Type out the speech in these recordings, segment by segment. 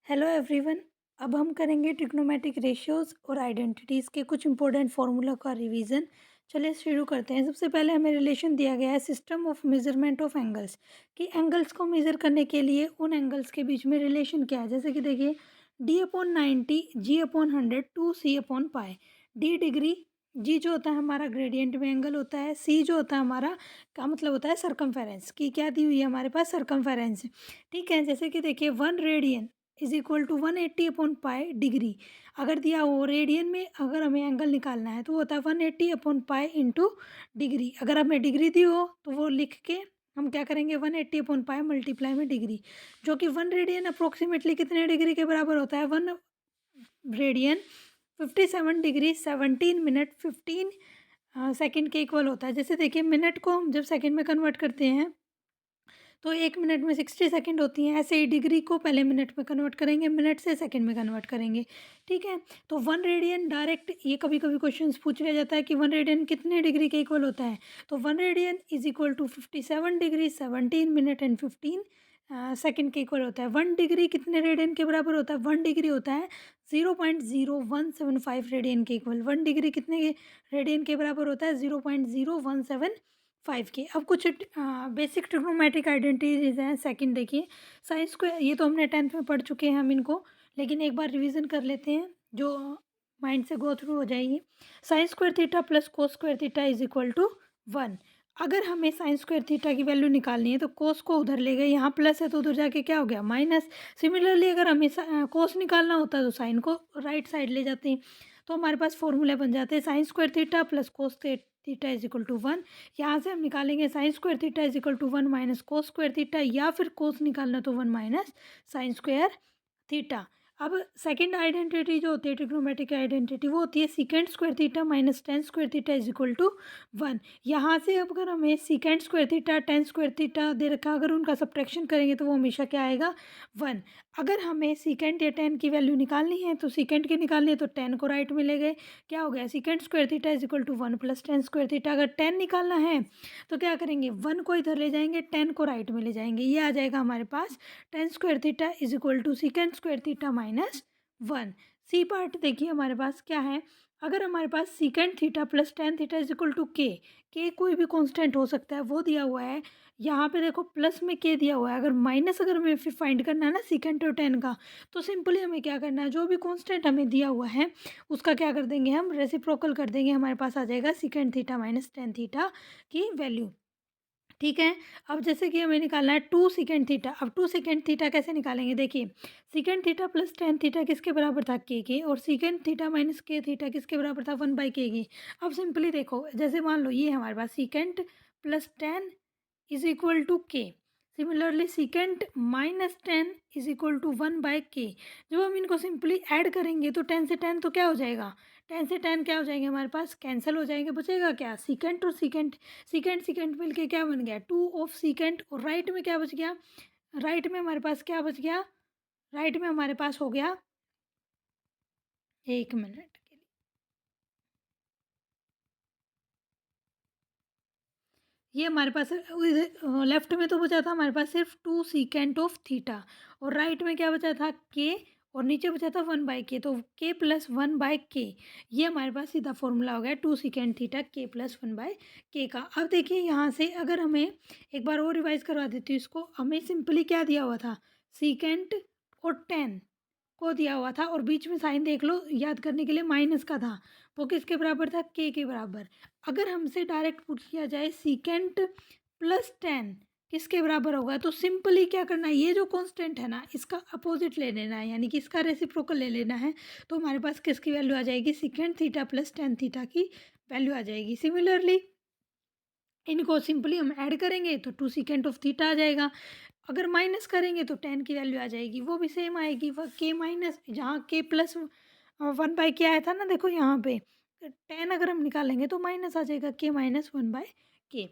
Hello everyone. अब हम करेंगे ट्रिग्नोमेट्रिक रेशियोज और आइडेंटिटीज़ के कुछ इंपॉर्टेंट फार्मूला का रिवीजन। चलिए शुरू करते हैं। सबसे पहले हमें रिलेशन दिया गया है system of measurement of angles, कि एंगल्स को मेज़र करने के लिए उन एंगल्स के बीच में रिलेशन क्या है। जैसे कि देखिए d/90 g/100 2c/पाई। डी डिग्री, जी जो होता है हमारा ग्रेडियंट में एंगल होता है, सी जो होता है हमारा का मतलब होता है सरकमफेरेंस की। क्या दी हुई है हमारे पास? सरकमफेरेंस। ठीक है, जैसे कि देखिए 1 रेडियन इज इक्वल टू 180/पाई डिग्री। अगर दिया हो रेडियन में, अगर हमें एंगल निकालना है तो वो होता है 180/पाई इंटू डिग्री। अगर हमें डिग्री दी हो तो वो लिख के हम क्या करेंगे 180/पाई मल्टीप्लाई में डिग्री, जो कि 1 रेडियन अप्रोक्सीमेटली कितने डिग्री के बराबर होता है? 1 रेडियन 57 डिग्री 17 मिनट 15 सेकेंड के इक्वल होता है। जैसे देखिए मिनट को हम जब सेकेंड में कन्वर्ट करते हैं तो 1 मिनट में 60 सेकेंड होती हैं। ऐसे ही डिग्री को पहले मिनट में कन्वर्ट करेंगे, मिनट से सेकंड में कन्वर्ट करेंगे। ठीक है, तो 1 रेडियन डायरेक्ट, ये कभी कभी क्वेश्चन पूछ लिया जाता है कि 1 रेडियन कितने डिग्री के इक्वल होता है। तो 1 radian is equal to 57 degree 17 minute and 15 second के इक्वल होता है। 1 डिग्री कितने रेडियन के बराबर होता है? 1 डिग्री होता है 0.0175 रेडियन के इक्वल। 1 डिग्री कितने रेडियन के बराबर होता है? 0.0175 के। अब कुछ बेसिक ट्रिग्नोमेट्रिक आइडेंटिटीज हैं। सेकंड देखिए साइन स्क्वायर, ये तो हमने 10th में पढ़ चुके हैं हम इनको, लेकिन एक बार रिवीजन कर लेते हैं जो माइंड से गो थ्रू हो जाएगी। Sine square theta plus cos square theta is equal to 1। अगर हमें साइन स्क्वायर थीटा की वैल्यू निकालनी है तो कोस को उधर ले गए, यहाँ प्लस है तो उधर जाके क्या हो गया? माइनस। सिमिलरली अगर हमें कोस निकालना होता तो साइन को राइट साइड ले जाते हैं, तो हमारे पास फॉर्मूले बन जाते हैं sine square theta plus cos theta is equal to 1। यहाँ से हम निकालेंगे sine square theta is equal to 1 minus cos square theta, या फिर कोस निकालना तो 1 माइनस साइन स्क्वायर थीटा। अब सेकंड आइडेंटिटी जो होती है ट्रिग्नोमेट्रिक आइडेंटिटी, वो होती है secant square theta minus tan square theta is equal to 1। यहाँ से अब अगर हमें secant square theta ten square theta दे रखा, अगर उनका सब्ट्रैक्शन करेंगे तो वो हमेशा क्या आएगा? 1। अगर हमें सीकेंड या टेन की वैल्यू निकालनी है तो सीकेंड की निकालनी है तो 10 को राइट में ले गए, क्या हो गया? Secant square theta is equal to 1 plus tan square theta. अगर 10 निकालना है तो क्या करेंगे? 1 को इधर ले जाएंगे, 10 को राइट में ले जाएंगे, ये आ जाएगा हमारे पास tan square theta is equal to secant square theta minus 1। C part देखिए हमारे पास क्या है। अगर हमारे पास secant theta plus tan theta is equal to k कोई भी कांस्टेंट हो सकता है, वो दिया हुआ है। यहाँ पे देखो प्लस में के दिया हुआ है। अगर माइनस अगर हमें फिर फाइंड करना है ना सीकेंड और टेन का, तो सिंपली हमें क्या करना है, जो भी कांस्टेंट हमें दिया हुआ है उसका क्या कर देंगे? हम रेसिप्रोकल कर देंगे। हमारे पास आ जाएगा secant theta minus tan theta की वैल्यू। ठीक है, अब जैसे कि हमें निकालना है 2 सेकेंड थीटा। अब 2 सेकेंड थीटा कैसे निकालेंगे? देखिए सीकेंड थीटा प्लस टेन थीटा किसके बराबर था? के। और सीकेंड थीटा माइनस के थीटा किसके बराबर था? 1/के। अब सिंपली देखो, जैसे मान लो ये हमारे पास secant plus tan is equal to k, similarly secant minus tan is equal to 1/के। जब हम इनको सिंपली ऐड करेंगे तो 10 से 10 तो क्या हो जाएगा? 10 से 10 क्या हो जाएंगे? हमारे पास कैंसिल हो जाएंगे, बचेगा क्या? सीकेंड और सीकेंड, सीकेंड सीकेंड मिल के क्या बन गया? 2 ऑफ सीकेंड। और राइट में क्या बच गया? राइट में हमारे पास क्या बच गया? राइट में हमारे पास हो गया, 1 मिनट के लिए, ये हमारे पास लेफ्ट में तो बचा था हमारे पास सिर्फ 2 सेकेंड ऑफ थीटा, और राइट में क्या बचा था? के, और नीचे बचा था 1/के। तो के प्लस 1/के, ये हमारे पास सीधा फॉर्मूला हो गया 2 सेकेंड थीटा के प्लस 1/के का। अब देखिए यहाँ से अगर हमें एक बार और रिवाइज करवा देती हूँ इसको, हमें सिंपली क्या दिया हुआ था? सीकेंड और टेन को दिया हुआ था, और बीच में साइन देख लो, याद करने के लिए माइनस का था। वो किसके बराबर था? के बराबर। अगर हमसे डायरेक्ट पूछ लिया जाए सीकेंड प्लस टेन किसके बराबर होगा, तो सिंपली क्या करना है, ये जो कांस्टेंट है ना इसका अपोजिट ले लेना है, यानी कि इसका रेसिप्रोकल ले लेना है। तो हमारे पास किसकी वैल्यू आ जाएगी? सीकेंड थीटा प्लस टेन थीटा की वैल्यू आ जाएगी। सिमिलरली इनको सिंपली हम ऐड करेंगे तो 2 सेकेंड ऑफ थीटा आ जाएगा। अगर माइनस करेंगे तो 10 की वैल्यू आ जाएगी, वो भी सेम आएगी। वह के माइनस, जहाँ के प्लस 1/के आया था ना, देखो यहाँ पे 10 अगर हम निकालेंगे तो माइनस आ जाएगा के माइनस 1/के।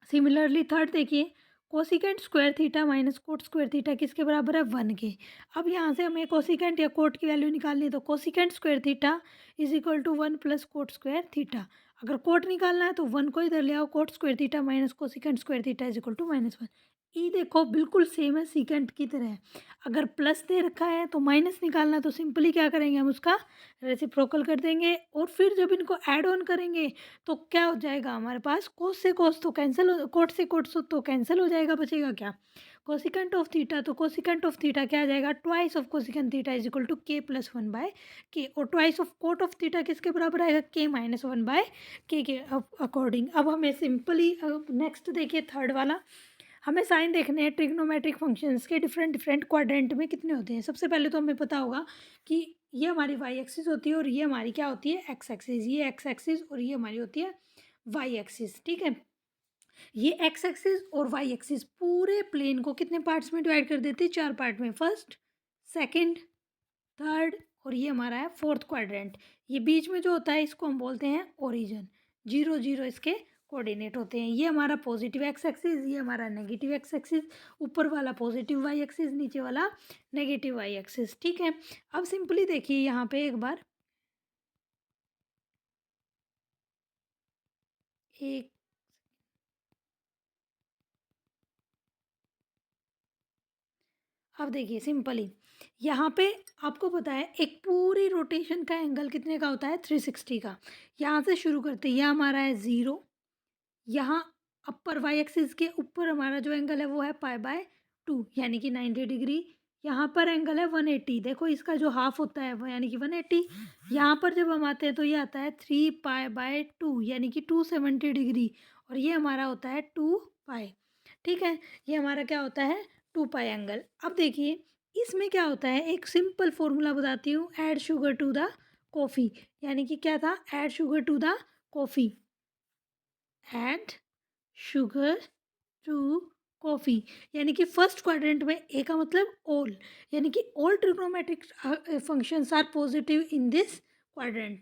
सिमिलरली थर्ड देखिए, cosecant square theta minus cot square theta किसके बराबर है? 1 के। अब यहाँ से हमें कोसिकेंट या कोट की वैल्यू निकालनी है, तो cosecant square theta is equal to 1 plus cot square theta. अगर कोट निकालना है तो 1 को इधर ले आओ, cot square theta minus cosecant square theta is equal to -1। ई देखो बिल्कुल सेम है सीकेंट की तरह। अगर प्लस दे रखा है तो माइनस निकालना है, तो सिंपली क्या करेंगे हम उसका रेसिप्रोकल कर देंगे और फिर जब इनको ऐड ऑन करेंगे तो क्या हो जाएगा हमारे पास कोस से कोस तो कैंसिल हो, कोट से कोट तो कैंसिल हो जाएगा, बचेगा क्या कोसिकेंट ऑफ थीटा। तो कोसिकेंट ऑफ थीटा क्या आ जाएगा twice of cosecant theta is equal to K plus one by K, और twice of cot of theta किसके बराबर आएगा K minus one by K according. अब हमें सिंपली नेक्स्ट देखिए थर्ड वाला, हमें साइन देखने हैं ट्रिग्नोमेट्रिक फंक्शंस के डिफरेंट डिफरेंट क्वाड्रेंट में कितने होते हैं। सबसे पहले तो हमें पता होगा कि ये हमारी वाई एक्सिस होती है और ये हमारी क्या होती है एक्स एक्सिस, ये एक्स एक्सिस और ये हमारी होती है वाई एक्सिस। ठीक है, ये एक्स एक्सिस और वाई एक्सिस पूरे प्लेन को कितने पार्ट्स में डिवाइड कर देते हैं, चार पार्ट में, फर्स्ट सेकंड थर्ड और ये हमारा है फोर्थ क्वाड्रेंट। ये बीच में जो होता है इसको हम बोलते हैं ओरिजिन, जीरो जीरो इसके कोऑर्डिनेट होते हैं। ये हमारा पॉजिटिव एक्स एक्सिस, ये हमारा नेगेटिव एक्स एक्सिस, ऊपर वाला पॉजिटिव वाई एक्सिस, नीचे वाला नेगेटिव वाई एक्सिस। ठीक है, अब सिंपली देखिए यहाँ पे एक बार एक अब देखिए सिंपली यहाँ पे आपको पता है एक पूरी रोटेशन का एंगल कितने का होता है 360 का। यहाँ से शुरू करते हैं, यह हमारा है ज़ीरो, यहाँ अपर वाई एक्सिस के ऊपर हमारा जो एंगल है वो है पाई बाय टू यानी कि 90 डिग्री। यहाँ पर एंगल है 180, देखो इसका जो हाफ होता है वो यानी कि 180। यहाँ पर जब हम आते हैं तो ये आता है 3 पाई बाय टू यानी कि 270 डिग्री, और ये हमारा होता है 2 पाई। ठीक है, ये हमारा क्या होता है 2 पाई एंगल। अब देखिए इसमें क्या होता है, एक सिंपल फॉर्मूला बताती हूँ, add sugar to the coffee, यानी कि क्या था, add sugar to the coffee, add sugar to coffee, यानी कि फर्स्ट क्वाड्रेंट में ए का मतलब ऑल, यानी कि all trigonometric functions are positive in this quadrant.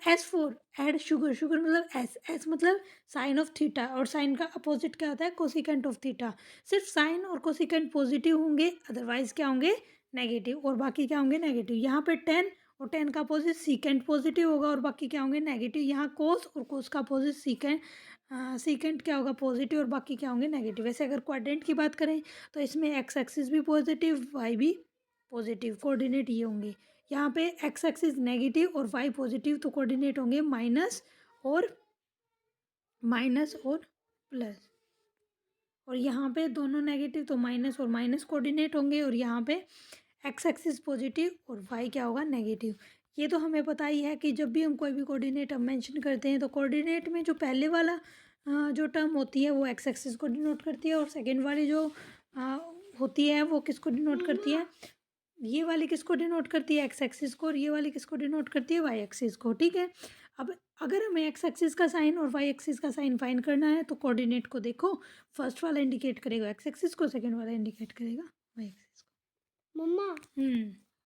S for add sugar, sugar मतलब एस, एस मतलब साइन ऑफ थीटा, और साइन का अपोजिट क्या होता है कोसिकेंट ऑफ थीटा। सिर्फ साइन और कोसिकेंट पॉजिटिव होंगे, अदरवाइज क्या होंगे नेगेटिव, और बाकी क्या होंगे नेगेटिव। यहाँ पे टेन और टेन का अपोजिट सीकेंट पॉजिटिव होगा और बाकी क्या होंगे नेगेटिव। यहाँ कोस और कोस का अपोजिट सीकेंट सीकेंट क्या होगा पॉजिटिव और बाकी क्या होंगे नेगेटिव। वैसे अगर क्वाड्रेंट की बात करें तो इसमें एक्स एक्सिस भी पॉजिटिव वाई भी पॉजिटिव, कोऑर्डिनेट ये होंगे। यहाँ पे एक्स एक्सिस नेगेटिव और वाई पॉजिटिव, तो कोऑर्डिनेट होंगे माइनस और प्लस, और यहाँ पे दोनों नेगेटिव तो माइनस और माइनस कोऑर्डिनेट होंगे, और यहाँ पे एक्स एक्सिस पॉजिटिव और वाई क्या होगा नेगेटिव। ये तो हमें पता ही है कि जब भी हम कोई भी कोऑर्डिनेट हम मेंशन करते हैं तो कोऑर्डिनेट में जो पहले वाला जो टर्म होती है वो एक्स एक्सिस को डिनोट करती है, और सेकेंड वाली जो होती है वो किसको डिनोट करती है, ये वाली किसको डिनोट करती है एक्स एक्सिस को, और ये वाली किसको डिनोट करती है वाई एक्सिस को। ठीक है, अब अगर हमें एक्स एक्सिस का साइन और वाई एक्सिस का साइन फाइंड करना है तो कोऑर्डिनेट को देखो, फर्स्ट वाला इंडिकेट करेगा एक्स एक्सिस को, सेकंड वाला इंडिकेट करेगा वाई एक्सिस को। मम्मा हम्म